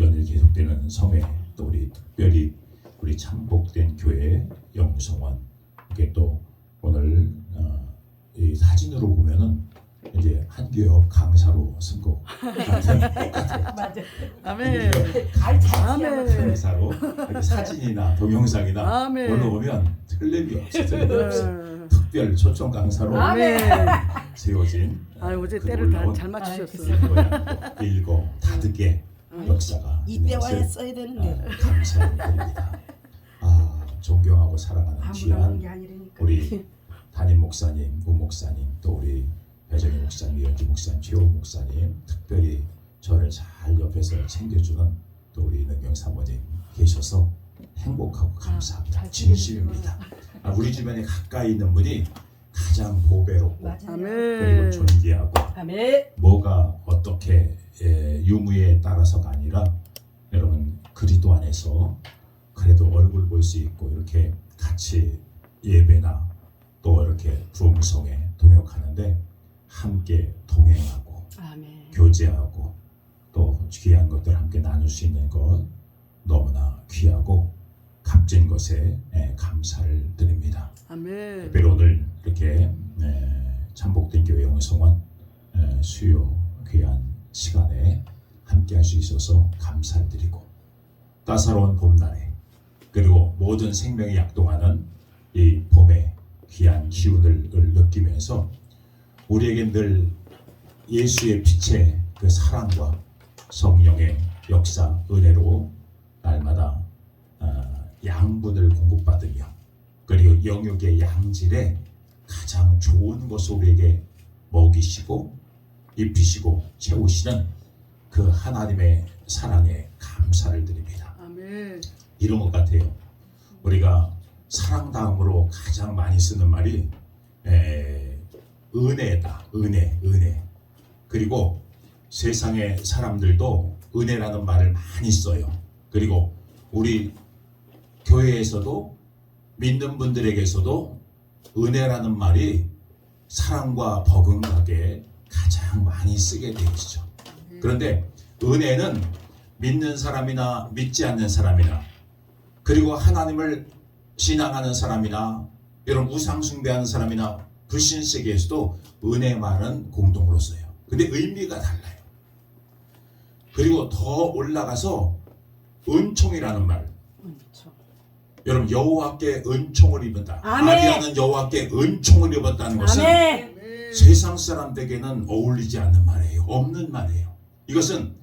연일 계속되는 섬에 또 우리 특별히 우리 참복된 교회 영성원 이게 또 오늘 이 사진으로 보면은 이제 한교협 강사로 선거 똑같아요. 맞아. 아멘. 아멘. 강사로 이렇게 사진이나 동영상이나 아멘. 올라오면 틀림이 없어. 특별 초청 강사로 아멘. 세워진 아 어제 그 때를 다 놀라운 잘 맞추셨어. 일고 다득의 역사가 이때 있는 와야 것을 써야 되는데. 감사드립니다. 존경하고 사랑하는 아무나 귀한 하는 게 아니라니까. 우리 담임 목사님, 부 목사님, 또 우리 배정희 목사님, 이현주 목사님, 최호 목사님, 특별히 저를 잘 옆에서 챙겨주는 또 우리 능경 사모님 계셔서 행복하고 감사합니다. 진심입니다. 우리 주변에 가까이 있는 분이 가장 보배롭고 맞아요. 그리고 아멘. 존귀하고 아멘. 뭐가 어떻게 유무에 따라서가 아니라 여러분 그리스도 안에서 그래도 얼굴 볼 수 있고 이렇게 같이 예배나 또 이렇게 부흥성에 동역하는데 함께 동행하고 아멘. 교제하고 또 귀한 것들 함께 나눌 수 있는 것 너무나 귀하고 값진 것에 감사를 드립니다. 아멘. 특별히 오늘 이렇게 참복된 교회 영성원 수요 귀한 시간에 함께 할 수 있어서 감사를 드리고 따사로운 봄날에 그리고 모든 생명이 약동하는 이 봄의 귀한 기운을 느끼면서 우리에게 늘 예수의 빛의 그 사랑과 성령의 역사 은혜로 날마다 양분을 공급받으며 그리고 영육의 양질에 가장 좋은 것을 우리에게 먹이시고 입히시고 채우시는 그 하나님의 사랑에 감사를 드립니다. 아멘. 이런 것 같아요. 우리가 사랑 다음으로 가장 많이 쓰는 말이 은혜다. 은혜. 그리고 세상의 사람들도 은혜라는 말을 많이 써요. 그리고 우리 교회에서도 믿는 분들에게서도 은혜라는 말이 사랑과 버금가게 가장 많이 쓰게 되죠. 그런데 은혜는 믿는 사람이나 믿지 않는 사람이나 그리고 하나님을 신앙하는 사람이나 이런 우상 숭배하는 사람이나 불신 세계에서도 은혜 말은 공동으로 써요. 근데 의미가 달라요. 그리고 더 올라가서 은총이라는 말. 여러분 여호와께 은총을 입었다. 아멘. 아리아는 여호와께 은총을 입었다는 것은 아멘. 세상 사람들에게는 어울리지 않는 말이에요. 없는 말이에요. 이것은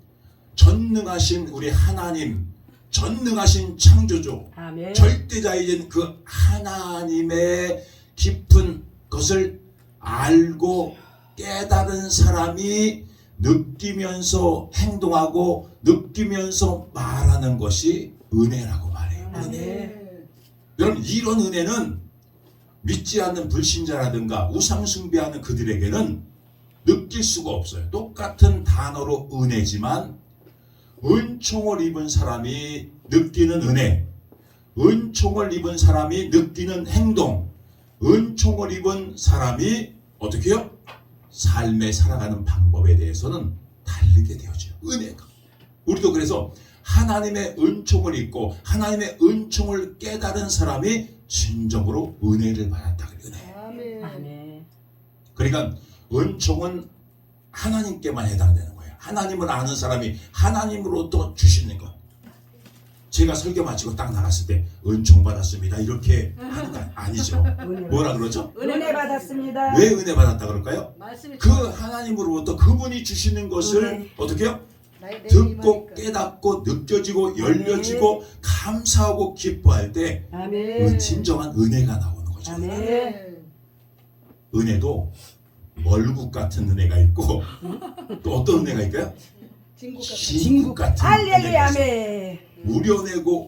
전능하신 우리 하나님, 전능하신 창조주, 아멘. 절대자이신 그 하나님의 깊은 것을 알고 깨달은 사람이 느끼면서 행동하고 느끼면서 말하는 것이 은혜라고 말해요. 은혜. 여러분 이런 은혜는 믿지 않는 불신자라든가 우상숭배하는 그들에게는 느낄 수가 없어요. 똑같은 단어로 은혜지만 은총을 입은 사람이 느끼는 은혜, 은총을 입은 사람이 느끼는 행동, 은총을 입은 사람이 어떻게 해요? 삶에 살아가는 방법에 대해서는 다르게 되어져요. 은혜가. 우리도 그래서 하나님의 은총을 입고 하나님의 은총을 깨달은 사람이 진정으로 은혜를 받았다. 은혜. 아멘. 그러니까 은총은 하나님께만 해당되는 거예요. 하나님을 아는 사람이 하나님으로부터 주시는 것. 제가 설교 마치고 딱 나갔을 때 은총 받았습니다. 이렇게 하는 거 아니죠. 뭐라 그러죠? 은혜 받았습니다. 왜 은혜 받았다 그럴까요? 말씀이 그 하나님으로부터 그분이 주시는 것을 어떻게 해요? 듣고 깨닫고 느껴지고 열려지고 감사하고 기뻐할 때 아멘. 진정한 은혜가 나오는 거죠. 아멘. 은혜도 멀국 같은 은혜가 있고 또 어떤 은혜가 있까요? 진국 같은 할렐루야. 은혜가 있어요. 아멘.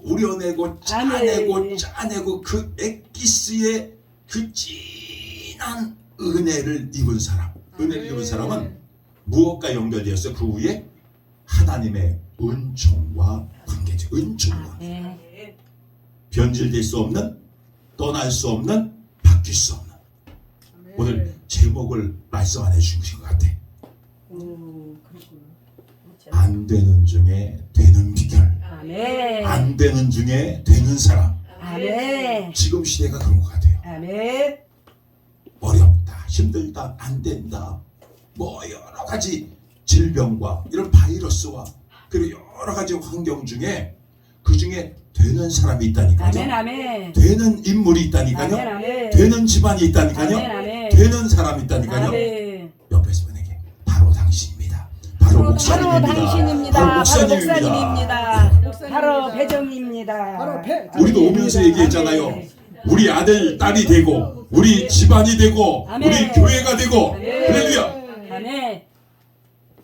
우려내고 짜내고 그 엑기스의 그 진한 은혜를 입은 사람, 은혜를 입은 사람은 무엇과 연결되었어요? 그 위에 하나님의 은총과 관계죠. 은총과 변질될 수 없는, 떠날 수 없는, 바뀔 수 없는. 오늘 제목을 말씀 안 해주신 것 같아. 그렇구나. 안 되는 중에 되는 비결, 아멘. 안 되는 중에 되는 사람. 아멘. 지금 시대가 그런 것 같아요. 아멘. 어렵다, 힘들다, 안 된다, 뭐 여러 가지 질병과 이런 바이러스와 그리고 여러 가지 환경 중에 그 중에 되는 사람이 있다니까요. 아멘. 아멘. 되는 인물이 있다니까요. 아멘. 아멘. 되는 집안이 있다니까요. 아멘. 아멘. 되는 사람이 있다니까요. 아멘. 옆에서 분에게 바로 당신입니다. 바로 바로 목사님입니다. 당신입니다. 바로 바로 목사님입니다. 목사님입니다. 바로 배정입니다. 바로 배. 우리도 오면서 얘기했잖아요. 아멘. 우리 아들, 딸이 되고 우리 집안이 되고 아멘. 우리 교회가 되고 아멘. 할렐루야. 아멘.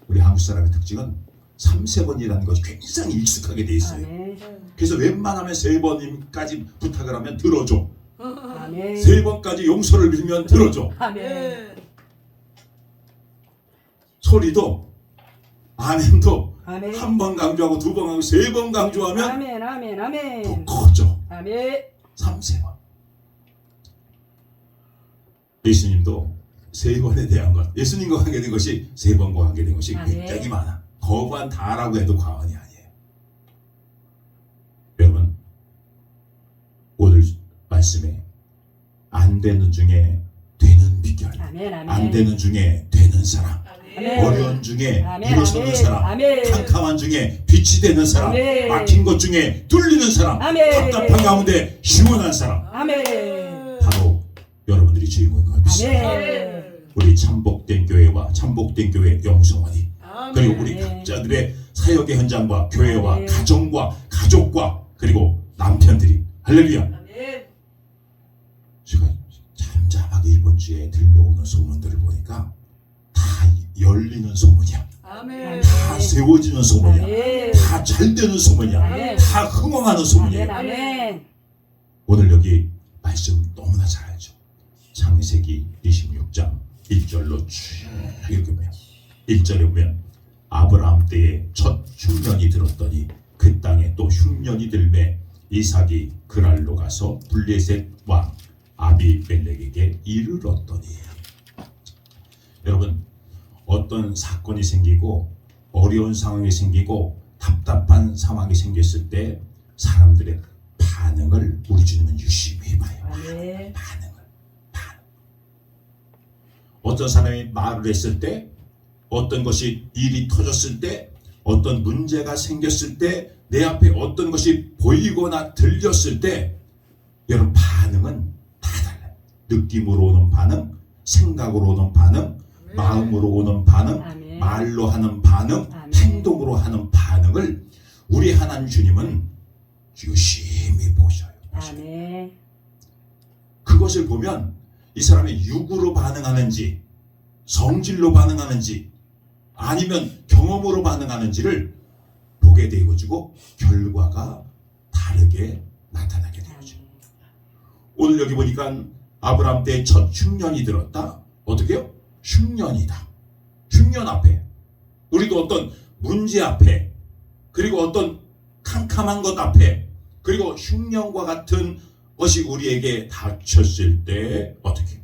우리 한국 사람의 특징은 3-3번이라는 것이 굉장히 익숙하게 돼 있어요. 아멘. 그래서 웬만하면 3번까지 부탁을 하면 들어줘. 아멘. 3번까지 용서를 빌면 들어줘. 아멘. 소리도 아멘도 아멘. 한 번 강조하고 2번 강조하고 3번 강조하면 아멘. 아멘. 더 아멘. 커져. 아멘. 3-3번. 예수님도 3번에 대한 것, 예수님과 관계된 것이 3번과 관계된 것이 아멘. 굉장히 많아. 거부한 다라고 해도 과언이 아니에요. 여러분, 오늘 말씀에 안 되는 중에 되는 비결, 아멘. 아멘. 안 되는 중에 되는 사람, 아멘. 어려운 중에 아멘. 일어서는 아멘. 사람, 아멘. 캄캄한 중에 빛이 되는 사람, 아멘. 막힌 것 중에 뚫리는 사람, 아멘. 답답한 가운데 시원한 사람, 아멘. 바로 여러분들이 주인공인 걸 믿습니다. 아멘. 우리 참복된 교회와 참복된 교회 영성원이, 그리고 우리 아멘. 각자들의 사역의 현장과 교회와 아멘. 가정과 가족과 그리고 남편들이, 할렐루야. 제가 잠잠하게 이번 주에 들려오는 소문들을 보니까 다 열리는 소문이야. 다 세워지는 소문이야. 아멘. 다 잘되는 소문이야. 아멘. 다 흥황하는 소문이에요. 아멘. 아멘. 오늘 여기 말씀 너무나 잘 알죠. 창세기 26장 1절로 쭉 읽으면 1절에 보면 아브라함 때에 첫 흉년이 들었더니 그 땅에 또 흉년이 들매 이삭이 그랄로 가서 블레셋 왕 아비멜렉에게 이르렀더니. 여러분, 어떤 사건이 생기고 어려운 상황이 생기고 답답한 상황이 생겼을 때 사람들의 반응을 우리 주님은 유심히 봐요. 아멘. 반응. 어떤 사람이 말을 했을 때, 어떤 것이 일이 터졌을 때, 어떤 문제가 생겼을 때, 내 앞에 어떤 것이 보이거나 들렸을 때 여러분 반응은 다 달라요. 느낌으로 오는 반응, 생각으로 오는 반응, 마음으로 오는 반응, 아멘. 말로 하는 반응, 아멘. 행동으로 하는 반응을 우리 하나님 주님은 유심히 보셔요. 아멘. 그것을 보면 이 사람이 육으로 반응하는지 성질로 반응하는지 아니면 경험으로 반응하는지를 보게 되어지고 결과가 다르게 나타나게 되죠. 오늘 여기 보니까 아브라함 때 첫 흉년이 들었다. 어떻게요? 흉년이다. 흉년 앞에 우리도 어떤 문제 앞에 그리고 어떤 캄캄한 것 앞에 그리고 흉년과 같은 것이 우리에게 닥쳤을 때 어떻게?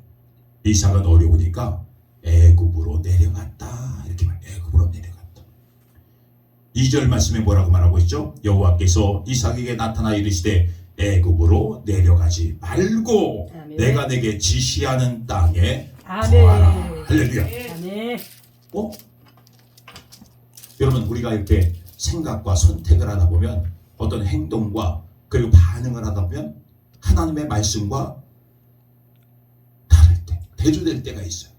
이삭은 어려우니까 애굽으로 내려갔다. 이렇게 말. 애굽으로 내려갔다. 2절 말씀에 뭐라고 말하고 있죠? 여호와께서 이삭에게 나타나 이르시되 애굽으로 내려가지 말고 아멘. 내가 내게 지시하는 땅에 아멘. 거하라. 할렐루야. 아멘. 여러분, 우리가 이렇게 생각과 선택을 하다 보면 어떤 행동과 그리고 반응을 하다 보면 하나님의 말씀과 다를 때, 대조될 때가 있어요.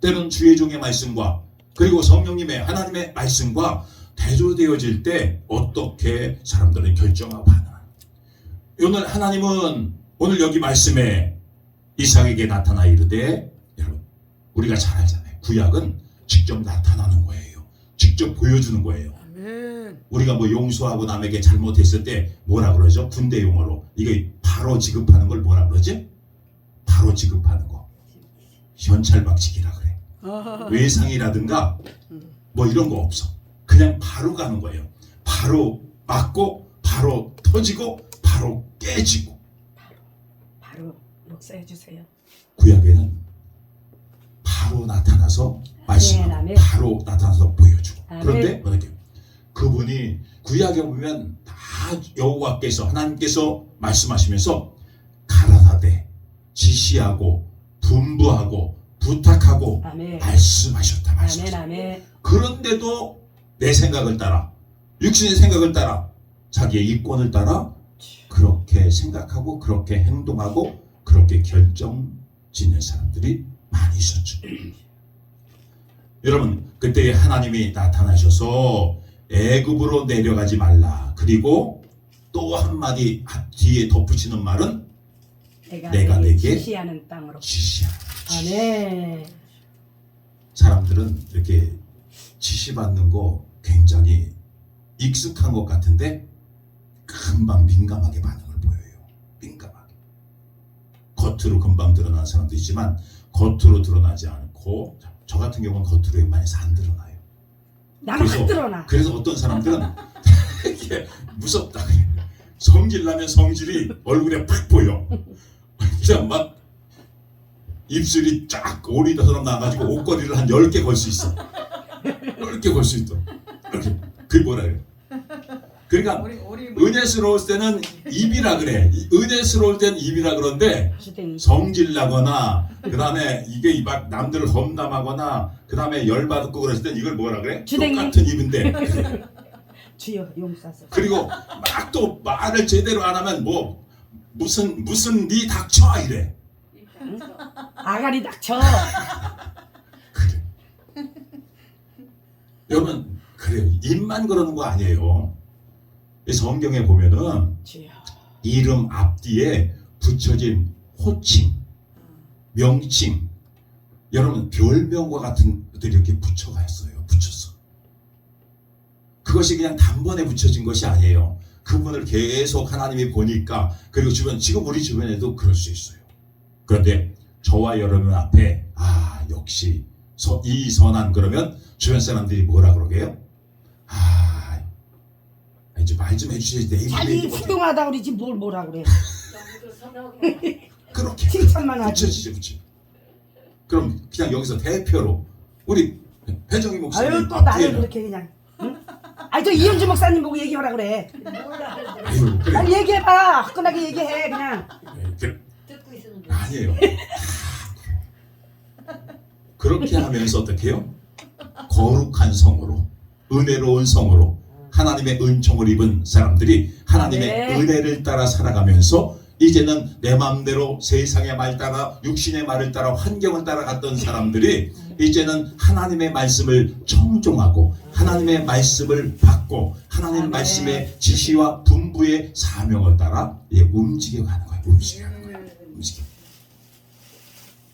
때로는 주의 종의 말씀과 그리고 성령님의 하나님의 말씀과 대조되어질 때 어떻게 사람들은 결정하고 반응하는. 오늘 하나님은 오늘 여기 말씀에 이삭에게 나타나 이르되, 여러분 우리가 잘 알잖아요. 구약은 직접 나타나는 거예요. 직접 보여주는 거예요. 우리가 뭐 용서하고 남에게 잘못했을 때 뭐라 그러죠? 군대 용어로 이게 바로 지급하는 걸 뭐라 그러지? 바로 지급하는 거. 현찰박치기라 그래. 외상이라든가 뭐 이런 거 없어. 그냥 바로 가는 거예요. 바로 맞고 바로 터지고 바로 깨지고. 바로 목사해 주세요. 구약에는 바로 나타나서 말씀하고 아멘. 바로 나타나서 보여주고. 그런데 어떻게 그분이 구약에 보면 다 여호와께서 하나님께서 말씀하시면서 가라사대 지시하고 분부하고 부탁하고 아멘. 말씀하셨다. 아멘. 아멘. 그런데도 내 생각을 따라 육신의 생각을 따라 자기의 이권을 따라 그렇게 생각하고 그렇게 행동하고 그렇게 결정 짓는 사람들이 많이 있었죠. 여러분 그때 하나님이 나타나셔서 애굽으로 내려가지 말라. 그리고 또 한마디 뒤에 덧붙이는 말은 내가 내게 지시하는 땅으로. 지시하라. 아멘. 사람들은 이렇게 지시받는 거 굉장히 익숙한 것 같은데 금방 민감하게 반응을 보여요. 민감하게. 겉으로 금방 드러나는 사람도 있지만 겉으로 드러나지 않고 저 같은 경우는 겉으로 웬만해서 안 드러나요. 나는 확 드러나. 그래서 어떤 사람들은 이게 무섭다 그래. 성질 나면 성질이 얼굴에 팍 보여. 그냥 막 입술이 쫙 오리처럼 나가지고 옷걸이를 한 10개 걸 수 있어. 10개 걸 수 있어. 이렇게. 그게 뭐라 그래. 그러니까 은혜스러울 때는 입이라 그래. 은혜스러울 때는 입이라 그런데 성질 나거나 그 다음에 이게 막 남들을 험담하거나 그 다음에 열받고 그랬을 땐 이걸 뭐라 그래? 주댕이. 똑같은 입인데 그래. 주여 용사서. 그리고 막 또 말을 제대로 안 하면 뭐 무슨 네 닥쳐 이래. 응? 아가리 닥쳐. 그래. 여러분 그래요. 입만 그러는 거 아니에요. 이 성경에 보면은 주여. 이름 앞뒤에 붙여진 호칭, 명칭, 여러분 별명과 같은 것들이 이렇게 붙여갔어요. 붙였어. 그것이 그냥 단번에 붙여진 것이 아니에요. 그분을 계속 하나님이 보니까 그리고 지금 우리 주변에도 그럴 수 있어요. 그런데 저와 여러분 앞에 역시 이 선한 그러면 주변 사람들이 뭐라 그러게요? 이제 말 좀 해주셔야지 내 자기 훌륭하다 그러지 뭘 뭐라 그래. 그렇게 칭찬만 하지. 붙여. 그럼 그냥 여기서 대표로 우리 배정희 목사님 아유 또 나를 앞뒤에는 그렇게 그냥. 응? 아니 저 이현주 목사님 보고 얘기하라 그래. 아유, 그래. 빨리 얘기해봐. 화끈하게 얘기해 그냥. 듣고 있었는데. 아니에요. 그렇게 하면서 어떻게 해요? 거룩한 성으로 은혜로운 성으로 하나님의 은총을 입은 사람들이 하나님의 네. 은혜를 따라 살아가면서 이제는 내 마음대로 세상의 말 따라 육신의 말을 따라 환경을 따라 갔던 사람들이 이제는 하나님의 말씀을 청종하고 하나님의 말씀을 받고 하나님 말씀의 지시와 분부의 사명을 따라 움직여가는 거예요. 움직여.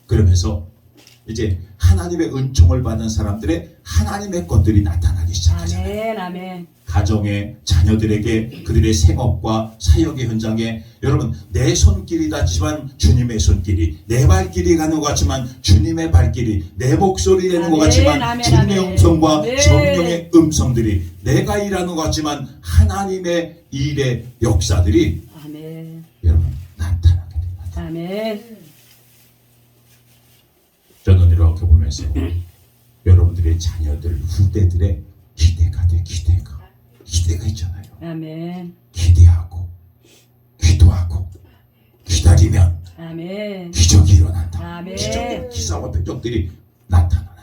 그러면서 이제 하나님의 은총을 받은 사람들의 하나님의 것들이 나타나기 시작하잖아요. 아멘. 가정의 자녀들에게 그들의 생업과 사역의 현장에 여러분 내 손길이 닿지만 주님의 손길이 내 발길이 가는 것 같지만 주님의 발길이 내 목소리 내는 것 같지만 주님의 음성과 성령의 음성들이 내가 일하는 것 같지만 하나님의 일의 역사들이 여러분 나타나게 됩니다. 아멘. 저는 이렇게 보면서 여러분들의 자녀들 후대들의 기대가 있잖아요. 아멘. 기대하고 기도하고 기다리면 아멘. 기적이 일어난다. 아멘. 기적의 기사와 표적들이 나타나.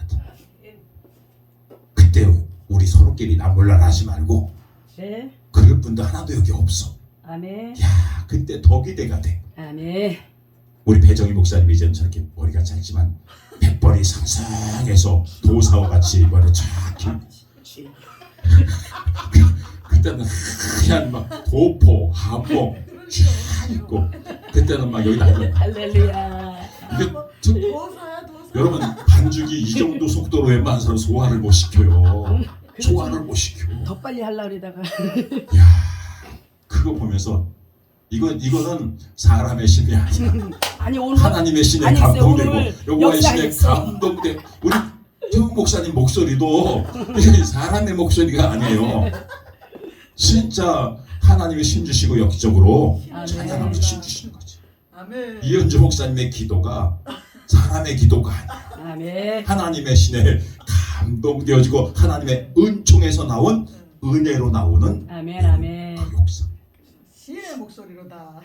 그때 우리 서로끼리 나몰라라지 말고 네. 그럴 분도 하나도 여기 없어. 아멘. 야 그때 더 기대가 돼. 아멘. 우리 배정희 목사님이 이제는 저렇게 머리가 짧지만 백벌이 상상해서 도사와 같이 머리 쫙 길고 그때는 하얀 막 도포, 하복 쫙 입고 그때는 막 여기 나고 할렐루야. 도사야. 여러분 반죽이 이 정도 속도로 웬만한 사람 소화를 못 시켜요. 소화를 못 시켜. 더 빨리 하려고 그러다가. 야 그거 보면서 이거는 사람의 신이 아니야. 아니 오늘 하나님의 신에 아니, 감동되고 오늘 여호와의 신에 역사했어. 감동되고 우리 태훈 목사님 목소리도 이게 사람의 목소리가 아니에요. 진짜 하나님의 신 주시고 역적으로 찬양하면서 신 주시는 거지. 아멘. 이현주 목사님의 기도가 사람의 기도가 아니야. 아멘. 하나님의 신에 감동되어지고 하나님의 은총에서 나온 은혜로 나오는 아멘 아멘. 그 역사. 시의 목소리로다.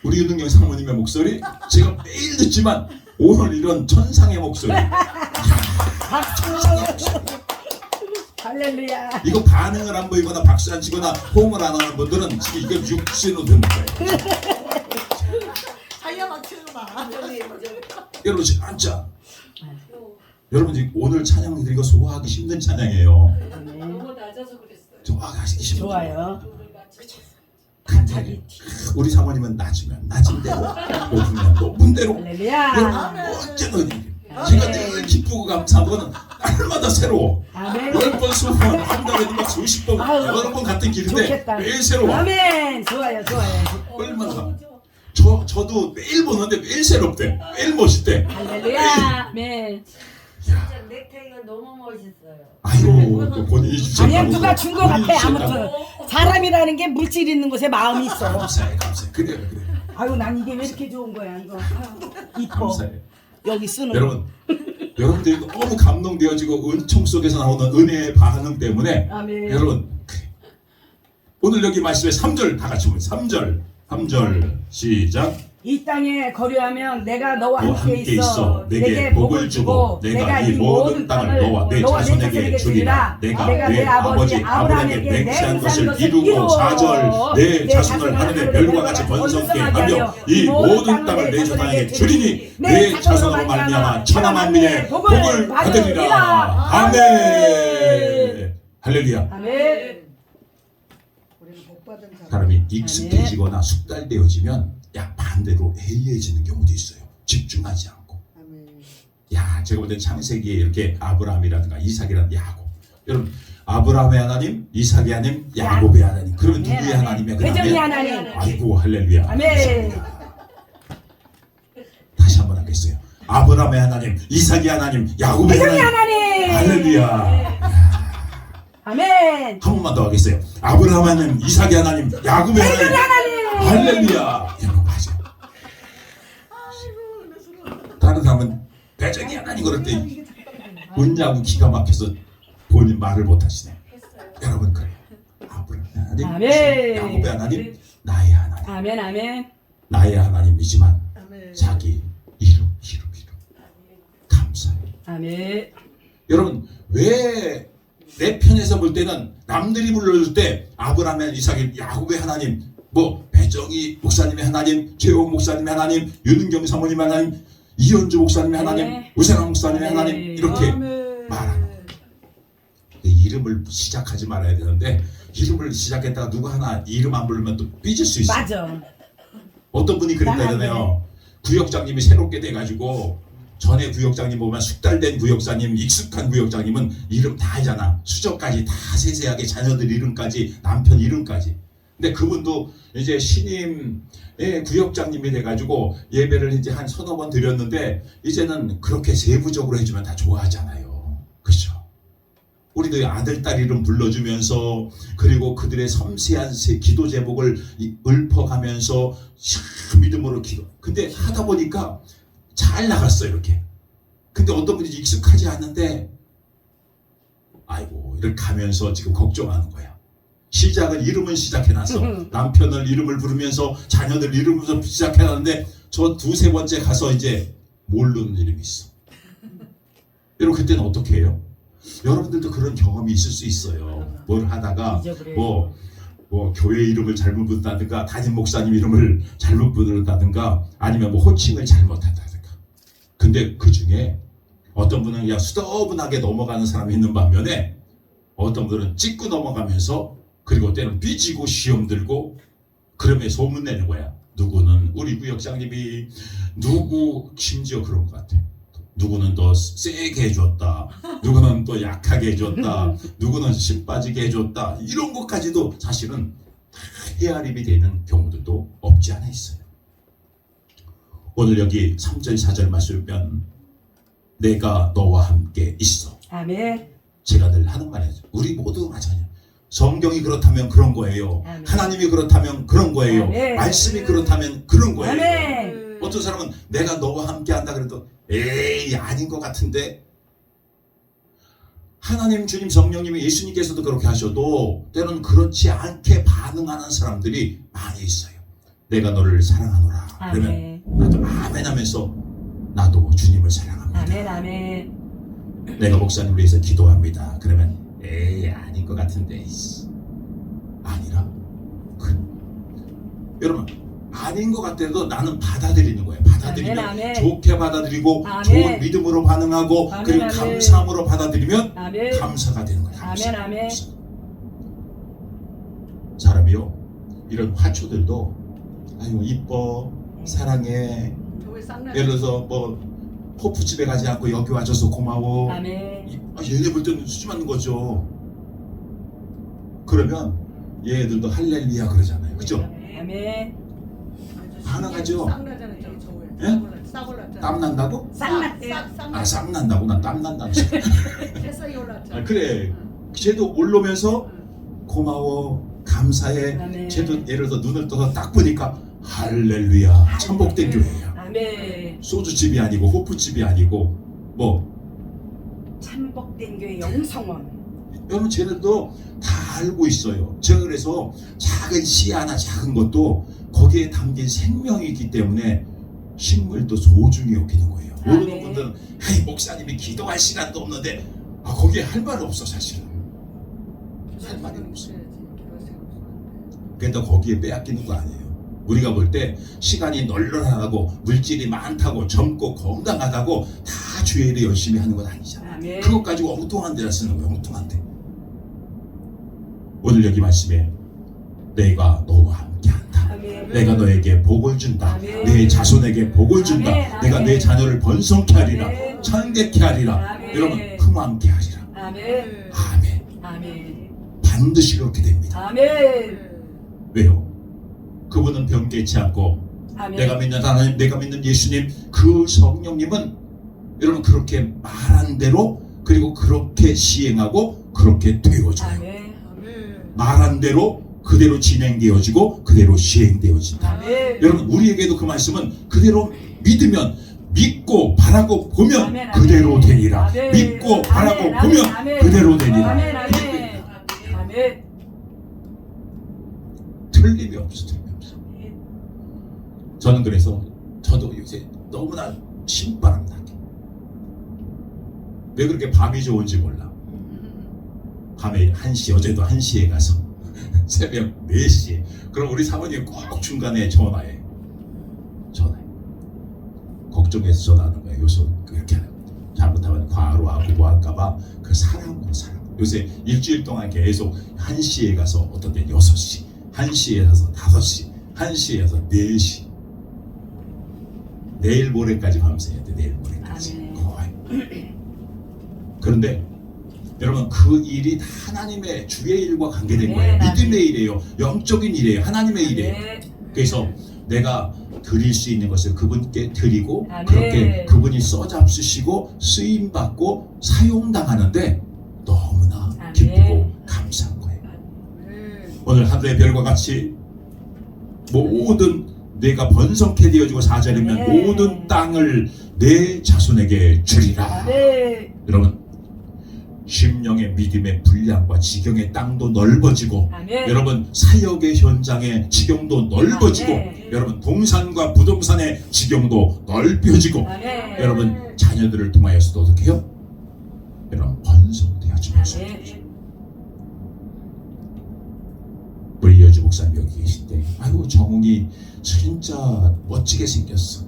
우리 윤능영 사모님의 목소리 제가 매일 듣지만 오늘 이런 천상의 목소리 할렐루야. 이거 반응을 안 보이거나 박수 안 치거나 호응을 안 하는 분들은 지금 이거 육신으로 듣는 거예요. 자기가 맞추는 거 봐. 여러분 지금 앉자. 여러분 지금 오늘 찬양 드리고 소화하기 힘든 찬양이에요. 너무 낮아서 그랬어요. 소화하기 힘든. 좋아요. 근데 우리 사모님은 낮으면 낮은 대로 높으면 높은 대로 할렐루야. 언제든 제가 늘 기쁘고 감사한 거는 날마다 새로워. 아멘. 10번, 20번, 한 달에도 막 수십 번, 아유, 여러 번 같은 길인데 좋겠다. 매일 새로워. 아멘. 좋아요 좋아요. 얼마나 저도 매일 보는데 매일 새롭대. 매일 멋있대. 할렐루야. 아멘. 진짜 넥타이가 너무 멋있어요. 아유 또 본인이 주셨다고. 아니야 누가 준 거 본인이 같아. 주셨다고. 아무튼 사람이라는 게 물질 있는 곳에 마음이 있어. 감사해 감사해. 그래요 그래. 아유 난 이게 왜 이렇게 좋은 거야 이거. 아유, 이뻐. 감사해. 여기 쓰는 여러분 여러분들이 너무 감동되어지고 은총 속에서 나오는 은혜의 반응 때문에 아멘. 여러분 오늘 여기 말씀에 3절 다 같이 보면 3절 시작. 이 땅에 거류하면 내가 너와 너와 함께 있어 내게 복을 주고 내가 이 모든 땅을 너와 내 자손에게 주리라. 내가 내 아버지 아브라함에게 맹세한 것을 이루고 4절 내 자손을 하늘의 별과 같이 번성케 하며 이 모든 땅을 내 자손에게 주리니 내 자손으로 말미암아 천하 만민의 복을 받으리라. 아멘. 할렐루야. 아멘. 우리는 복 받은 자. 사람이 익숙해지거나 숙달되어지면 야 반대로 해이해지는 경우도 있어요. 집중하지 않고. 아멘. 야 제가 볼 땐 창세기에 이렇게 아브라함이라든가 이삭이라든가 야곱. 여러분 아브라함의 하나님, 이삭의 하나님, 야곱의 하나님. 그러면 누구의 하나님이야? 그 회전이 다음에 하나님. 아이고 할렐루야. 아멘. 다시 한번 하겠어요. 아브라함의 하나님, 이삭의 하나님, 야곱의 회전이 하나님. 하나님. 할렐루야. 아멘. 한 번만 더 하겠어요. 아브라함 하나님, 이삭의 하나님, 야곱의 회전이 하나님. 하나님. 할렐루야. 여러분 맞아. 다른 사람은 배정이 하나님 그럴 때 웃냐고 기가 막혀서 본인 말을 못 하시네. 여러분 그래요. 아브라함 하나님, 아멘. 야곱의 하나님, 나의 하나님. 아멘 아멘. 나의 하나님이지만 아멘. 자기 이름 감사해. 아멘. 여러분 왜 내 편에서 볼 때는 남들이 불러줄 때 아브라함의 이삭의 야곱의 하나님 뭐 배정희 목사님의 하나님, 최홍 목사님의 하나님, 윤은경 사모님의 하나님, 이현주 목사님의 하나님, 네. 우세랑 목사님의 네. 하나님 이렇게 아멘. 말하는 거예요. 이름을 시작하지 말아야 되는데 이름을 시작했다가 누가 하나 이름 안 부르면 또 삐질 수 있어요. 맞아. 어떤 분이 그랬다잖아요. 구역장님이 새롭게 돼가지고 전에 구역장님 보면 숙달된 구역사님, 익숙한 구역장님은 이름 다 알잖아. 수저까지 다 세세하게 자녀들 이름까지 남편 이름까지. 근데 그분도 이제 신임의 구역장님이 돼가지고 예배를 이제 한 서너 번 드렸는데 이제는 그렇게 세부적으로 해주면 다 좋아하잖아요. 그렇죠? 우리도 아들, 딸 이름 불러주면서 그리고 그들의 섬세한 기도 제목을 읊어가면서 믿음으로 기도. 근데 하다 보니까 잘 나갔어요 이렇게. 근데 어떤 분이 익숙하지 않는데 아이고 이렇게 가면서 지금 걱정하는 거야. 시작은 이름은 시작해놨어. 남편을 이름을 부르면서 자녀들 이름을 시작해놨는데 저 두세 번째 가서 이제 모르는 이름이 있어. 여러분 그때는 어떻게 해요? 여러분들도 그런 경험이 있을 수 있어요. 뭘 하다가 뭐 교회 이름을 잘못 부른다든가 담임 목사님 이름을 잘못 부른다든가 아니면 뭐 호칭을 잘못한다든가. 근데 그 중에 어떤 분은 그냥 수더분하게 넘어가는 사람이 있는 반면에 어떤 분들은 찍고 넘어가면서 그리고 때는 삐지고 시험 들고 그러면 소문내는 거야. 누구는 우리 구역장님이 누구 심지어 그런 것 같아. 누구는 더 세게 해줬다. 누구는 또 약하게 해줬다. 누구는 심 빠지게 해줬다. 이런 것까지도 사실은 헤아림이 되는 경우들도 없지 않아 있어요. 오늘 여기 3절 4절 말씀 보면 내가 너와 함께 있어. 아멘. 제가 늘 하는 말이죠. 우리 모두 마찬가지예요. 성경이 그렇다면 그런 거예요. 아멘. 하나님이 그렇다면 그런 거예요. 아멘. 말씀이 그렇다면 그런 거예요. 아멘. 어떤 사람은 내가 너와 함께 한다 그래도 에이 아닌 것 같은데 하나님, 주님, 성령님이 예수님께서도 그렇게 하셔도 때로는 그렇지 않게 반응하는 사람들이 많이 있어요. 내가 너를 사랑하노라. 그러면 아멘. 나도 아멘 하면서 나도 주님을 사랑합니다. 아멘 아멘. 내가 목사님을 위해서 기도합니다. 그러면 에이 아닌 것 같은데 아니라 여러분 아닌 것 같아도 나는 받아들이는 거예요. 받아들이면 아멘, 아멘. 좋게 받아들이고 아멘. 좋은 믿음으로 반응하고 아멘, 그리고 아멘. 감사함으로 받아들이면 아멘. 감사가 되는 거예요. 감사. 아멘, 아멘. 감사. 사람이요 이런 화초들도 아유 이뻐 사랑해 저기 쌍날. 예를 들어서 뭐 호프집에 가지 않고 여기 와줘서 고마워. 아멘. 얘네 볼 때는 수지 맞는 거죠. 그러면 얘들도 할렐루야 그러잖아요. 그죠? 아멘. 가능하죠? 쌍나잖아요. 저기 저거에. 예? 싹 올랐잖아. 땀 난다고? 쌍났대요. 아, 땀 난다고? 난 땀 난다고. 새싹이 올랐잖아. 아, 그래. 쟤도 올라오면서 고마워, 감사해. 아멘. 쟤도 예를 들어 눈을 떠서 딱 보니까 할렐루야, 천복된 교회야. 아멘. 소주집이 아니고 호프집이 아니고 뭐 참복된 교회 영성원. 여러분 쟤들도 다 알고 있어요. 제가 그래서 작은 씨 하나 작은 것도 거기에 담긴 생명이 있기 때문에 식물도 소중히 여기는 거예요. 모르는 네. 분들은 에이 목사님이 기도할 시간도 없는데 거기에 할 말 없어 사실은. 할 말이 없어. 그러니까 거기에 빼앗기는 거 아니에요. 우리가 볼 때 시간이 널널하고 물질이 많다고 젊고 건강하다고 다 주의 일을 열심히 하는 건 아니잖아. 아멘. 그것 가지고 엉뚱한 데다 쓰는 거예요. 엉뚱한 데. 오늘 여기 말씀에 내가 너와 함께한다. 아멘. 내가 너에게 복을 준다. 아멘. 내 자손에게 복을 준다. 아멘. 내가 내 아멘. 자녀를 번성케 하리라. 아멘. 창대케 하리라. 아멘. 여러분 흥왕케 하리라. 아멘. 아멘. 아멘. 반드시 그렇게 됩니다. 아멘. 왜요? 그분은 변개치 않고 아멘. 내가 믿는 하나님, 내가 믿는 예수님, 그 성령님은 여러분 그렇게 말한 대로 그리고 그렇게 시행하고 그렇게 되어져요. 아멘. 말한 대로 그대로 진행되어지고 그대로 시행되어진다. 아멘. 여러분 우리에게도 그 말씀은 그대로 믿으면 믿고 바라고 보면 아멘, 아멘. 그대로 되니라. 아멘. 믿고 바라고 아멘, 보면 아멘. 그대로 되니라. 아멘. 아멘. 아멘. 틀림이 없어, 틀림이 없어. 저는 그래서 저도 요새 너무나 신바람 나게. 왜 그렇게 밤이 좋은지 몰라. 밤에 1시, 어제도 1시에 가서 새벽 4시에. 그럼 우리 사모님이 꼭 중간에 전화해. 걱정해서 전화하는 거예요. 요새 그렇게 하는 거예요. 잘못하면 과로하고 뭐 할까봐 그 사람. 요새 일주일 동안 계속 1시에 가서 어떤 때는 6시, 1시에 가서 5시, 1시에 가서 4시. 내일 모레까지 밤새야 돼. 내일 모레까지. 아멘. 거의. 그런데 여러분 그 일이 다 하나님의 주의 일과 관계된 거예요. 아멘. 믿음의 일이에요. 영적인 일이에요. 하나님의 일이에요. 아멘. 그래서 내가 드릴 수 있는 것을 그분께 드리고 아멘. 그렇게 그분이 써잡수시고 쓰임받고 사용당하는데 너무나 아멘. 기쁘고 감사한 거예요. 오늘 하늘의 별과 같이 모든 내가 번성케 되어지고 4절이면 아멘. 모든 땅을 내 자손에게 주리라. 아멘. 여러분 심령의 믿음의 분량과 지경의 땅도 넓어지고 아멘. 여러분 사역의 현장의 지경도 넓어지고 아멘. 여러분 동산과 부동산의 지경도 넓혀지고 아멘. 여러분 자녀들을 통하여서도 어떻게 해요? 여러분 번성되어지고 있습니다. 아멘. 우리 여주 목사님 여기 계실 때 아이고 정웅이 진짜 멋지게 생겼어.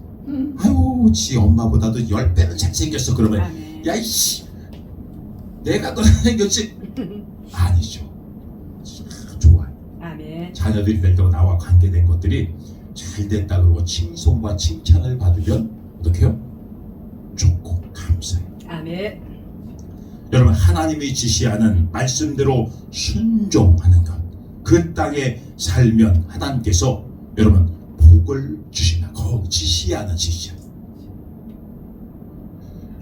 아이고 지 엄마보다도 10배는 잘생겼어. 그러면 아멘. 야이씨 내가 더 생겼지? 아니죠. 좋아요. 아멘. 자녀들이 될 때고 나와 관계된 것들이 잘 됐다 그러고 칭송과 칭찬을 받으면 어떻게 해요? 좋고 감사해요. 아멘. 여러분 하나님이 지시하는 말씀대로 순종하는 것, 그 땅에 살면 하나님께서 여러분 복을 주시나 지시하는 지시야.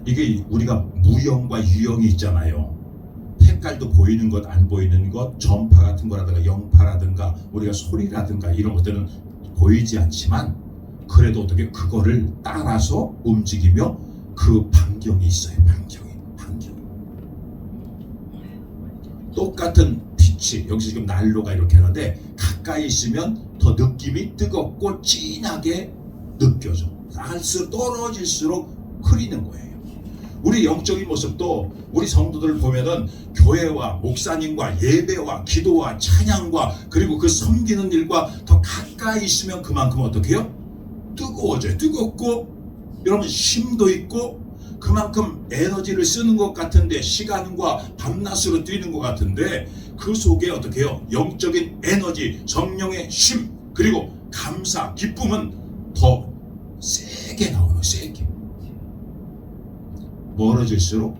이게 우리가 무형과 유형이 있잖아요. 색깔도 보이는 것, 안 보이는 것, 전파 같은 거라든가 영파라든가 우리가 소리라든가 이런 것들은 보이지 않지만 그래도 어떻게 그거를 따라서 움직이며 그 반경이 있어요. 반경이. 똑같은 빛이 여기서 지금 난로가 이렇게 하는데 가까이 있으면 더 느낌이 뜨겁고 진하게 느껴져. 갈수록 떨어질수록 흐리는 거예요. 우리 영적인 모습도 우리 성도들 보면은 교회와 목사님과 예배와 기도와 찬양과 그리고 그 섬기는 일과 더 가까이 있으면 그만큼 어떻게 해요? 뜨거워져요. 뜨겁고 여러분 힘도 있고 그만큼 에너지를 쓰는 것 같은데 시간과 밤낮으로 뛰는 것 같은데 그 속에 어떻게 해요? 영적인 에너지, 성령의 힘 그리고 감사, 기쁨은 더 세게 나오는 세게 멀어질수록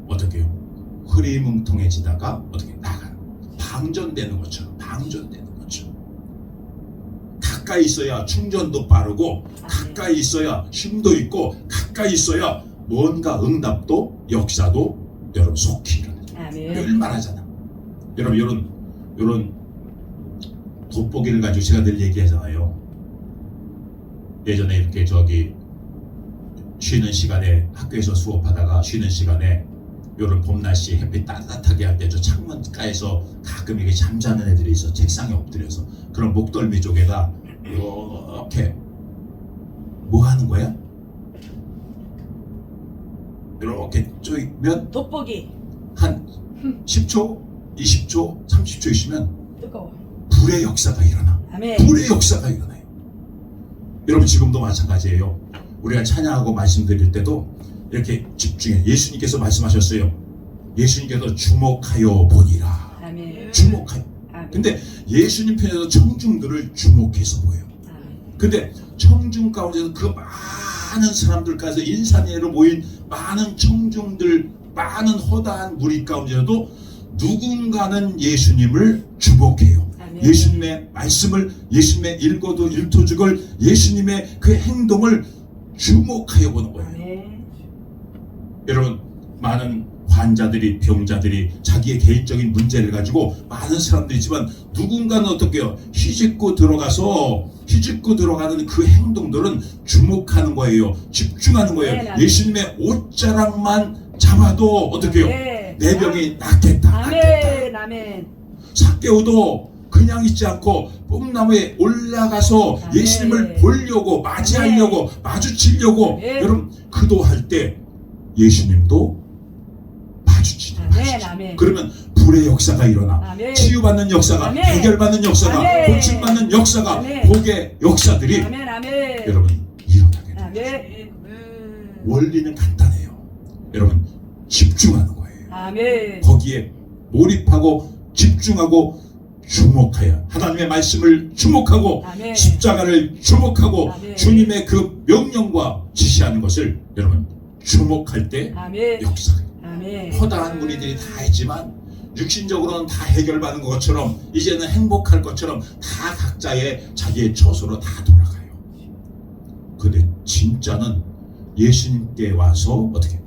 어떻게 해요? 흐리뭉텅해지다가 어떻게 나가는 방전되는 것처럼 가까이 있어야 충전도 빠르고 가까이 있어야 힘도 있고 가까이 있어야 뭔가 응답도 역사도 여러분 속히 일어나요. 늘 말하잖아. 여러분 이런 돋보기를 가지고 제가 늘 얘기하잖아요. 예전에 이렇게 저기 쉬는 시간에 학교에서 수업하다가 쉬는 시간에 요런 봄 날씨 햇빛 따뜻하게 할 때 저 창문가에서 가끔 이게 잠자는 애들이 있어. 책상에 엎드려서 그런 목덜미 쪽에다 이렇게 뭐 하는 거야? 이렇게 쪼이면 돋보기 한 10초, 20초, 30초 있으면 뜨거워. 불의 역사가 일어나. 아멘. 불의 역사가 일어나요. 여러분 지금도 마찬가지예요. 우리가 찬양하고 말씀드릴 때도 이렇게 집중해. 예수님께서 말씀하셨어요. 예수님께서 주목하여 보니라. 아멘. 주목하여. 아멘. 근데 예수님 편에서 청중들을 주목해서 보여요. 아멘. 근데 청중 가운데서 그 많은 사람들 가서 인산예로 모인 많은 청중들, 많은 허다한 무리 가운데서도 누군가는 예수님을 주목해요. 아멘. 예수님의 말씀을, 예수님의 일거도 일토죽을, 예수님의 그 행동을 주목하여 보는 거예요. 아멘. 여러분 많은 환자들이 병자들이 자기의 개인적인 문제를 가지고 많은 사람들이 있지만 누군가는 어떻게 해요? 휘짓고 들어가는 그 행동들은 주목하는 거예요. 집중하는 거예요. 네, 예수님의 옷자락만 잡아도 어떻게 해요? 네. 내 병이 낫겠다. 아멘. 아멘. 삭개오도 그냥 있지 않고 뽕나무에 올라가서 아멘. 예수님을 보려고 맞이하려고 마주치려고 아멘. 여러분 기도할 때 예수님도 마주치죠. 아멘. 아멘. 그러면 불의 역사가 일어나. 아멘. 치유받는 역사가, 아멘. 해결받는 역사가, 아멘. 고침받는 역사가, 아멘. 복의 역사들이 아멘. 아멘. 여러분 일어나게 돼요. 아멘. 원리는 간단해요. 여러분 집중하는 거예요. 아멘. 거기에 몰입하고 집중하고 주목하여 하나님의 말씀을 주목하고 아멘. 십자가를 주목하고 아멘. 주님의 그 명령과 지시하는 것을 여러분 주목할 때 아멘. 역사가 아멘. 허다한 무리들이 다 했지만 육신적으로는 다 해결받은 것처럼 이제는 행복할 것처럼 다 각자의 자기의 처소로 다 돌아가요. 근데 진짜는 예수님께 와서 어떻게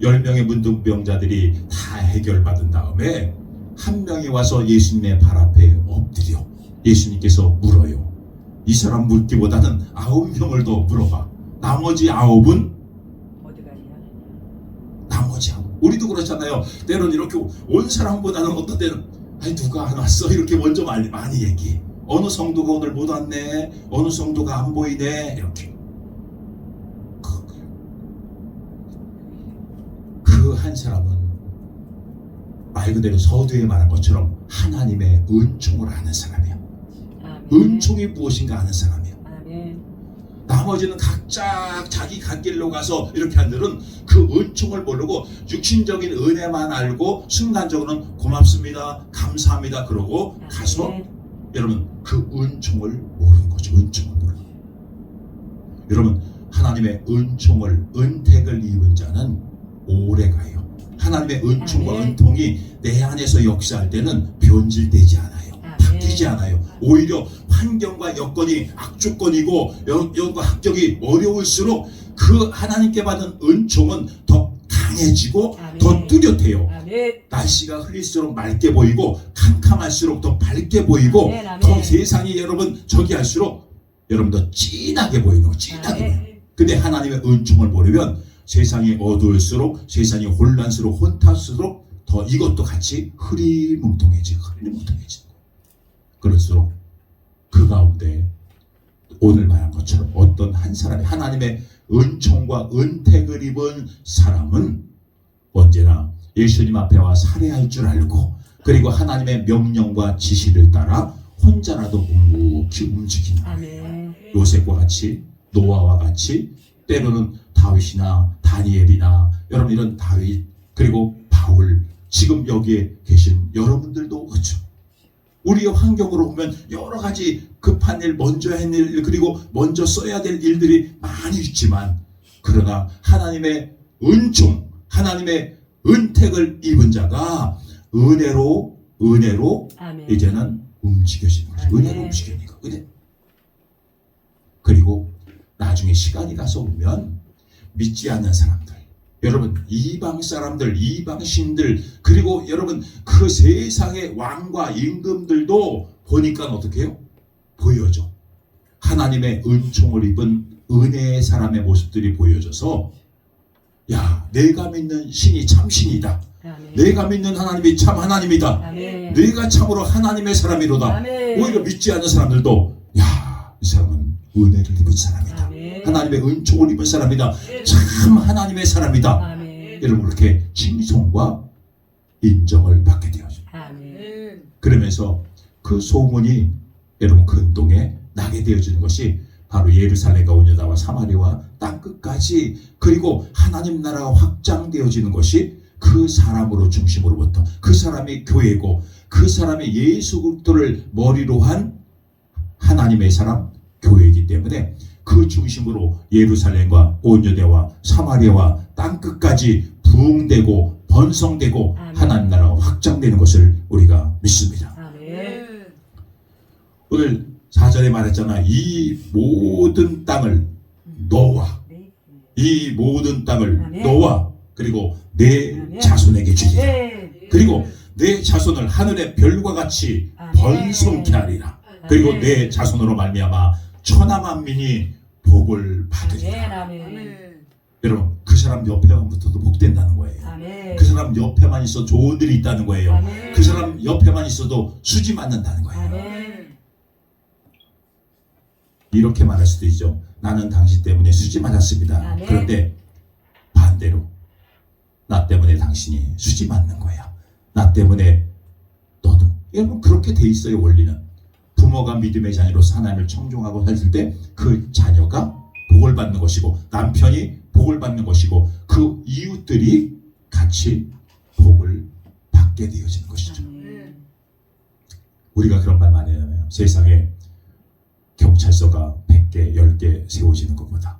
10명의 문둥병자들이 다 해결받은 다음에 한 명이 와서 예수님의 발 앞에 엎드려 예수님께서 물어요. 이 사람 묻기보다는 9명을 더 물어봐. 나머지 9은 어디 가냐? 나머지 9. 우리도 그렇잖아요. 때로는 이렇게 온 사람보다는 어떤 때는 아니 누가 안 왔어 이렇게 먼저 많이 얘기해. 어느 성도가 오늘 못 왔네. 어느 성도가 안 보이네. 이렇게. 그 한 사람은 말 그대로 서두에 말한 것처럼 하나님의 은총을 아는 사람이야. 아멘. 은총이 무엇인가 아는 사람이야. 아멘. 나머지는 각자 자기 갈 길로 가서 이렇게 한들은 그 은총을 모르고 육신적인 은혜만 알고 순간적으로는 고맙습니다, 감사합니다 그러고 가서 아멘. 여러분 그 은총을 모르는 거죠. 은총을 모르는. 여러분 하나님의 은총을 은택을 입은 자는 오래 가요. 하나님의 은총과 아멘. 은통이 내 안에서 역사할 때는 변질되지 않아요. 아멘. 바뀌지 않아요. 오히려 환경과 여건이 악조건이고 여건과 합격이 어려울수록 그 하나님께 받은 은총은 더 강해지고 아멘. 더 뚜렷해요. 아멘. 날씨가 흐릴수록 맑게 보이고 캄캄할수록 더 밝게 보이고 아멘, 아멘. 더 세상이 여러분 저기 할수록 여러분 더 진하게 보이는 거 진하게 보여요. 아멘. 근데 하나님의 은총을 모르면 세상이 어두울수록 세상이 혼란스러워 혼탁스러워 더 이것도 같이 흐리뭉텅해지는 거예요. 그럴수록 그 가운데 오늘 말한 것처럼 어떤 한 사람이 하나님의 은총과 은택을 입은 사람은 언제나 예수님 앞에 와 살해할 줄 알고, 그리고 하나님의 명령과 지시를 따라 혼자라도 묵묵히 움직이는 거예요. 아멘. 요셉과 같이, 노아와 같이, 때로는 다윗이나 다니엘이나 여러분 이런 다윗, 그리고 바울, 지금 여기에 계신 여러분들도 그렇죠. 우리의 환경으로 보면 여러 가지 급한 일, 먼저 할 일, 그리고 먼저 써야 될 일들이 많이 있지만, 그러나 하나님의 은총, 하나님의 은택을 입은 자가 은혜로 아멘. 이제는 움직여지는 거죠. 아멘. 은혜로 움직이니까. 은혜. 그리고 나중에 시간이 가서 보면 믿지 않는 사람들, 여러분 이방 사람들, 이방 신들, 그리고 여러분 그 세상의 왕과 임금들도 보니까 어떻게 해요? 보여져. 하나님의 은총을 입은 은혜의 사람의 모습들이 보여져서, 야, 내가 믿는 신이 참 신이다. 아멘. 내가 믿는 하나님이 참 하나님이다. 아멘. 내가 참으로 하나님의 사람이로다. 아멘. 오히려 믿지 않는 사람들도, 야, 이 사람은 은혜를 입은 사람이다. 아멘. 하나님의 은총을 입은 사람이다. 참 하나님의 사람이다. 아멘. 여러분 그렇게 칭송과 인정을 받게 되어져. 아멘. 그러면서 그 소문이 여러분 근동에 나게 되어지는 것이 바로 예루살렘과 온유다와 사마리아와 땅끝까지, 그리고 하나님 나라가 확장되어지는 것이 그 사람으로 중심으로부터, 그 사람이 교회고, 그 사람이 예수 그리스도를 머리로 한 하나님의 사람 교회이기 때문에 그 중심으로 예루살렘과 온유대와 사마리아와 땅끝까지 부흥되고 번성되고 아멘. 하나님 나라가 확장되는 것을 우리가 믿습니다. 아멘. 오늘 4절에 말했잖아. 이 모든 땅을 너와, 네. 이 모든 땅을 아멘. 너와 그리고 내 아멘. 자손에게 주리라. 네. 그리고 내 자손을 하늘의 별과 같이 아멘. 번성케 하리라. 그리고 아멘. 내 자손으로 말미암아 천하 만민이 복을 받으리라. 아멘. 아멘. 여러분 그 사람 옆에만 붙어도 복된다는 거예요. 아멘. 그 사람 옆에만 있어도 좋은 일이 있다는 거예요. 아멘. 그 사람 옆에만 있어도 수지 맞는다는 거예요. 아멘. 이렇게 말할 수도 있죠. 나는 당신 때문에 수지 맞았습니다. 아멘. 그런데 반대로 나 때문에 당신이 수지 맞는 거야. 나 때문에 너도. 여러분 그렇게 돼 있어요. 원리는. 부모가 믿음의 자녀로서 하나님을 청종하고 살을 때 그 자녀가 복을 받는 것이고, 남편이 복을 받는 것이고, 그 이웃들이 같이 복을 받게 되어지는 것이죠. 아멘. 우리가 그런 말 많이 하잖아요. 세상에 경찰서가 100개, 10개 세워지는 것보다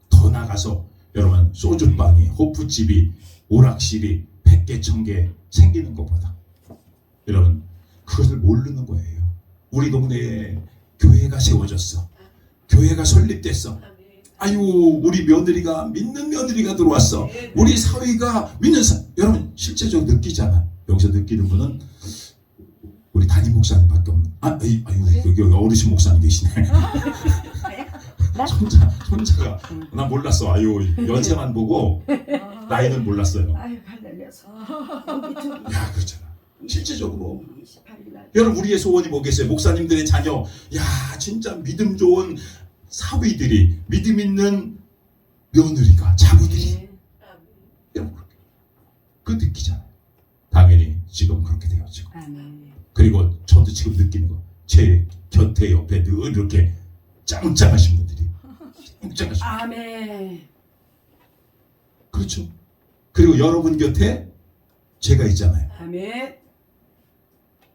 더 나가서 여러분 소주방이, 호프집이, 오락실이 100개, 1000개 생기는 것보다, 여러분 그것을 모르는 거예요. 우리 동네에 교회가 세워졌어. 교회가 설립됐어. 아유, 우리 며느리가, 믿는 며느리가 들어왔어. 우리 사위가 믿는 여러분 실제적으로 느끼잖아. 여기서 느끼는 분은 우리 담임 목사님밖에 없는. 아유, 여기 어르신 목사님 계시네. 손자가 나 몰랐어. 아유, 연세만 보고 나이는 몰랐어요. 아유, 발 날려서. 여기 저기 야, 그렇잖아. 실제적으로 28일 날. 여러분 우리의 소원이 뭐겠어요? 목사님들의 자녀, 야 진짜 믿음 좋은 사위들이, 믿음 있는 며느리가, 자부들이, 여러분 그 느끼잖아요. 당연히 지금 그렇게 되어지고, 아멘. 그리고 저도 지금 느끼는 거, 제 곁에 옆에 늘 이렇게 짱짱하신 분들이, 짱짱하신 분들. 아멘. 그렇죠. 그리고 여러분 곁에 제가 있잖아요. 아멘.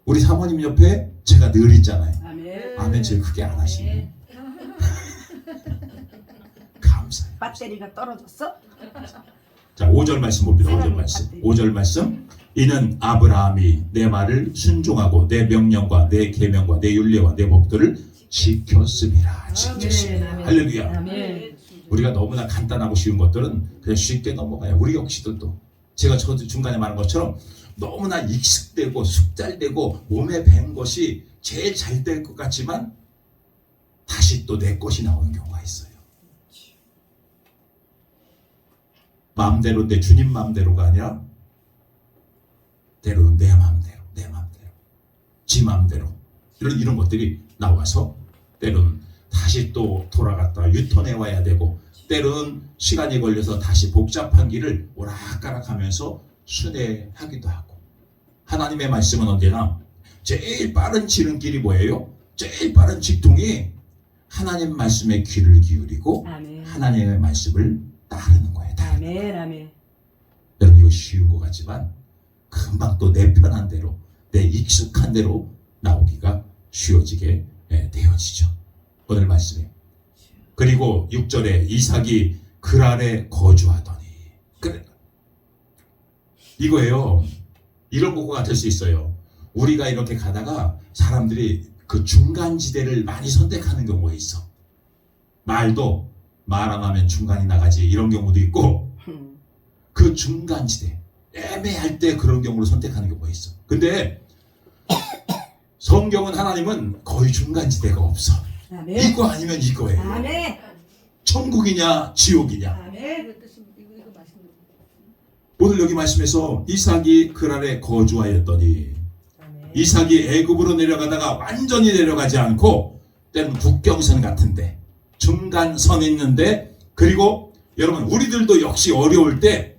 우리 사모님 옆에 제가 늘 있잖아요. 아멘. 아멘 제일 크게 안 하시네. 감사해요. 배터리가 떨어졌어? 자, 5절 말씀 봅니다. 5절 말씀. 5절 말씀. 이는 아브라함이 내 말을 순종하고 내 명령과 내 계명과 내 율례와 내 법도를 지켰습니다. 지켰습니다. 아멘. 할렐루야. 아멘. 우리가 너무나 간단하고 쉬운 것들은 그냥 쉽게 넘어가요. 우리 역시도 또 제가 저도 중간에 말한 것처럼 너무나 익숙되고 숙달되고 몸에 밴 것이 제일 잘 될 것 같지만 다시 또 내 것이 나오는 경우가 있어요. 마음대로인데 주님 마음대로가 아니라 때로는 내 마음대로 지 마음대로 이런 것들이 나와서 때로는 다시 또 돌아갔다 유턴해 와야 되고 때로는 시간이 걸려서 다시 복잡한 길을 오락가락하면서 순회하기도 하고 하나님의 말씀은 언제나 제일 빠른 지름길이 뭐예요? 제일 빠른 직통이 하나님 말씀에 귀를 기울이고 아멘. 하나님의 말씀을 따르는 거예요. 아멘. 아멘. 여러분 이거 쉬운 것 같지만 금방 또 내 편한 대로 내 익숙한 대로 나오기가 쉬워지게 되어지죠. 오늘 말씀에 그리고 6절에 이삭이 그랄에 거주하더니 그래 이거예요. 이런 것과 같을 수 있어요. 우리가 이렇게 가다가 사람들이 그 중간지대를 많이 선택하는 경우가 있어. 말도 말 안 하면 중간이 나가지 이런 경우도 있고 그 중간지대 애매할 때 그런 경우를 선택하는 경우가 있어. 근데 성경은 하나님은 거의 중간지대가 없어. 아멘. 이거 아니면 이거예요. 아멘. 천국이냐 지옥이냐. 아멘. 이거 뜻이 이거 맛있는 오늘 여기 말씀에서 이삭이 그랄에 거주하였더니 아멘. 이삭이 애굽으로 내려가다가 완전히 내려가지 않고 때는 국경선 같은데 중간선 있는데 그리고 여러분 우리들도 역시 어려울 때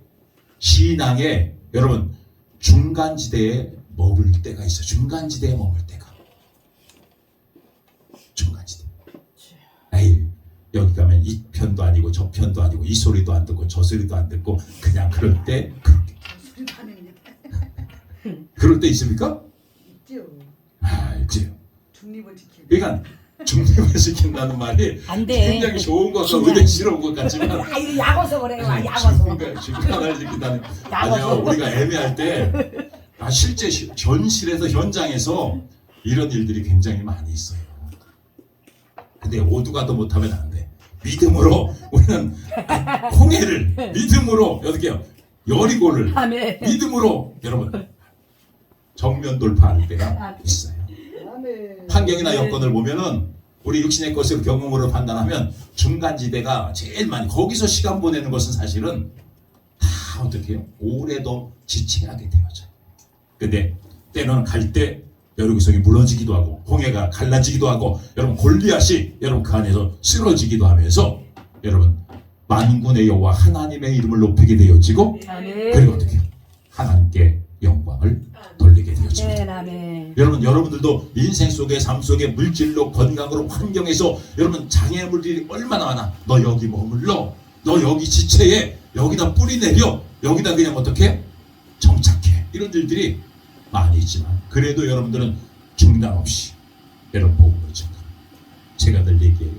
신앙에 여러분 중간지대에 머물 때가 있어요. 중간지대에 머물 때가 중간지대. 에이 여기 가면 이 편도 아니고 저 편도 아니고 이 소리도 안 듣고 저 소리도 안 듣고 그냥 그럴 때 그렇게 소리 반응이 그럴 때 있습니까? 있죠. 아 있지요. 중립을 지키는. 그러니까 중립을 지킨다는 말이 안 돼. 굉장히 좋은 것과 의대스러운 것 같지만 아, 이거 약어서 그래요. 약어서. 중간을 지킨다는 아니요 우리가 애매할 때 실제 현실에서 현장에서 이런 일들이 굉장히 많이 있어요. 근데 오두가도 못하면 안 돼. 믿음으로 우리는 홍해를 믿음으로 어떻게요? 여리고를 아멘. 믿음으로 여러분 정면 돌파할 때가 있어요. 아멘. 환경이나 여건을 보면은 우리 육신의 것을 경험으로 판단하면 중간지대가 제일 많이 거기서 시간 보내는 것은 사실은 다 어떻게 해요? 오래도 지체하게 되어져요. 근데 때로는 갈 때 여러분성이 무너지기도 하고 홍해가 갈라지기도 하고 여러분 골리앗이 여러분 그 안에서 쓰러지기도 하면서 여러분 만군의 여호와 하나님의 이름을 높이게 되어지고 아멘. 그리고 어떻게 해요? 하나님께 영광을 돌리게 되어집니다. 아멘. 아멘. 여러분들도 인생 속에 삶 속에 물질로 건강으로 환경에서 여러분 장애물들이 얼마나 많아. 너 여기 머물러. 너 여기 지체해. 여기다 뿌리 내려. 여기다 그냥 어떻게 정착해. 이런 일들이 많이 있지만 그래도 여러분들은 중단 없이 여러분 복음을 전하. 제가 늘 얘기해요.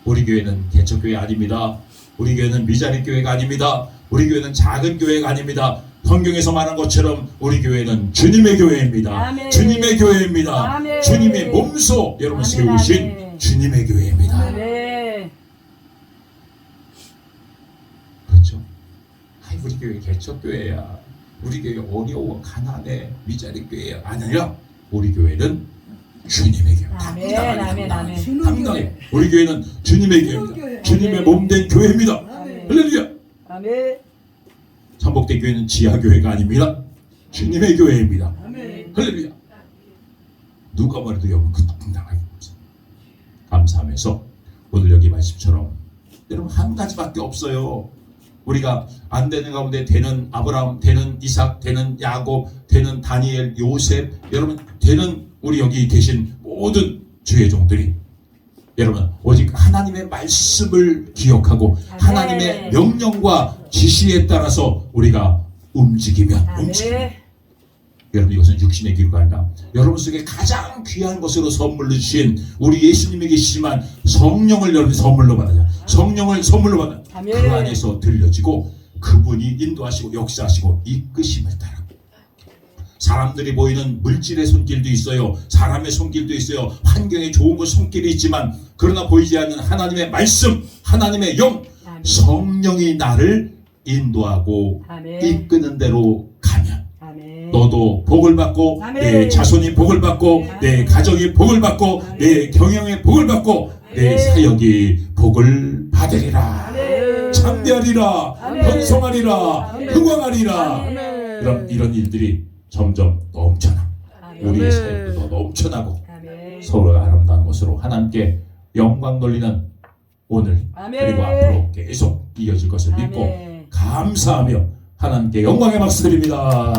우리 교회는 개척교회 아닙니다. 우리 교회는 미자립 교회가 아닙니다. 우리 교회는 작은 교회가 아닙니다. 성경에서 말한 것처럼 우리 교회는 주님의 교회입니다. 아멘. 주님의 교회입니다. 아멘. 주님의 몸소 여러분 아멘. 세우신 아멘. 주님의 교회입니다. 아멘. 그렇죠? 아이 우리 교회 개척교회야. 우리 교회 어려워 가난해 미자립 교회야. 아니야. 우리 교회는 주님의 교회. 아멘. 아멘. 아멘. 당당해. 우리 교회는 주님의 교회입니다. 주님의 아멘. 몸된 교회입니다. 아멘. 할렐루야. 아멘. 삼복대 교회는 지하 교회가 아닙니다. 주님의 교회입니다. 아멘. 할렐루야. 누가 말해도 여러분 그 당당하게 감사하면서 오늘 여기 말씀처럼 여러분 한 가지밖에 없어요. 우리가 안 되는 가운데 되는 아브라함, 되는 이삭, 되는 야곱, 되는 다니엘, 요셉, 여러분 되는 우리 여기 계신 모든 주의 종들이 여러분 오직 하나님의 말씀을 기억하고 아멘. 하나님의 명령과 지시에 따라서 우리가 움직이면 아멘. 여러분 이것은 육신의 기류가 아니라 여러분 속에 가장 귀한 것으로 선물로 주신 우리 예수님이 계시지만 성령을 여러분 선물로 받아요. 성령을 선물로 받아 아멘. 그 안에서 들려지고 그분이 인도하시고 역사하시고 이끄심을 따라 사람들이 보이는 물질의 손길도 있어요. 사람의 손길도 있어요. 환경에 좋은 것 손길이 있지만 그러나 보이지 않는 하나님의 말씀, 하나님의 영, 아멘. 성령이 나를 인도하고 아멘. 이끄는 대로 가면 아멘. 너도 복을 받고 아멘. 내 자손이 복을 받고 아멘. 내 가정이 복을 받고 아멘. 내 경영이 복을 받고 내 아멘. 사역이 복을 받으리라. 아멘. 참되하리라. 아멘. 번성하리라. 아멘. 흥왕하리라. 아멘. 이런 일들이 점점 넘쳐나 아멘. 우리의 삶도 더 넘쳐나고 아멘. 서로 아름다운 것으로 하나님께 영광 돌리는 오늘 아멘. 그리고 앞으로 계속 이어질 것을 믿고 아멘. 감사하며 하나님께 영광의 박수 드립니다.